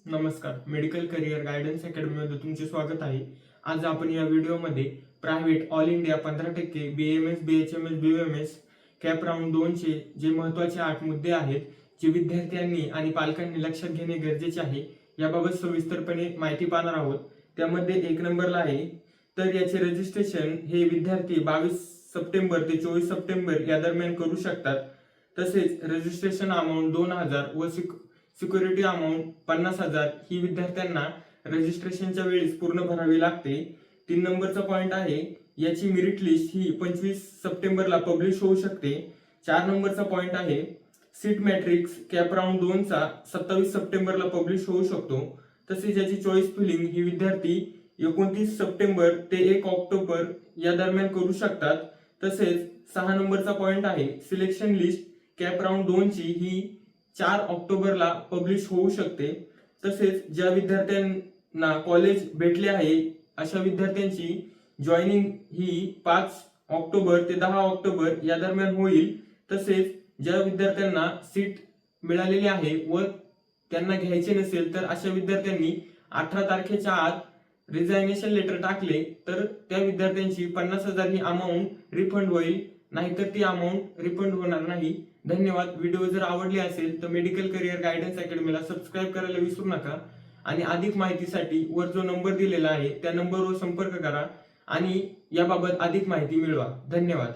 नमस्कार. Medical career guidance अकॅडमीमध्ये तुमचे स्वागत आहे. आज आपण या व्हिडिओमध्ये private all India 15% BAMS, BHMS, BUMS cap round 2चे जे महत्त्वाचे 8 मुद्दे आहेत, जे विद्यार्थ्यांनी आणि पालकांनी लक्षात घेणे गरजेचे आहे, याबाबत सविस्तरपणे माहिती पाहणार आहोत. त्यामध्ये 1 नंबरला आहे, तर याचे रजिस्ट्रेशन हे विद्यार्थी 22 सप्टेंबर ते 24 सप्टेंबर या दरम्यान करू शकतात. तसेच रजिस्ट्रेशन अमाउंट 2000 व सिक्युरिटी अमाउंट 50,000 ही विद्यार्थ्यांना रजिस्ट्रेशनच्या वेळेस पूर्ण भरावी लागते. 3 नंबरचा पॉइंट आहे, याची मेरिट लिस्ट ही 25 सप्टेंबरला पब्लिश होऊ शकते. 4 नंबरचा पॉइंट आहे, सीट मॅट्रिक्स कॅप राऊंड 2चा 27 सप्टेंबरला पब्लिश होऊ शकतो. तसेच याची चॉईस फिलिंग ही विद्यार्थी 29 सप्टेंबर ते 1 ऑक्टोबर या दरम्यान करू शकतात. तसेच 6 नंबरचा पॉइंट आहे, सिलेक्शन लिस्ट कॅप राऊंड 2ची ही 4 ऑक्टोबरला पब्लिश होऊ शकते. तसेच ज्या विद्यार्थ्यांना कॉलेज भेटले आहे अशा विद्यार्थ्यांची जॉईनिंग ही 5 ऑक्टोबर ते 10 ऑक्टोबर या दरम्यान होईल. तसेच ज्या विद्यार्थ्यांना सीट मिळालेली आहे व त्यांना घ्यायचे नसेल तर अशा विद्यार्थ्यांनी 18 तारखेच्या आत रिझायनेशन लेटर टाकले तर त्या विद्यार्थ्यांची 50,000 ही अमाऊंट रिफंड होईल, नाहीतर ती अमाऊंट रिफंड होणार नाही. धन्यवाद. व्हिडिओ जर आवडली असेल तर मेडिकल करिअर गायडन्स अकॅडमीला सबस्क्राईब करायला विसरू नका आणि अधिक माहितीसाठी वर जो नंबर दिलेला आहे त्या नंबरवर संपर्क करा आणि याबाबत अधिक माहिती मिळवा. धन्यवाद.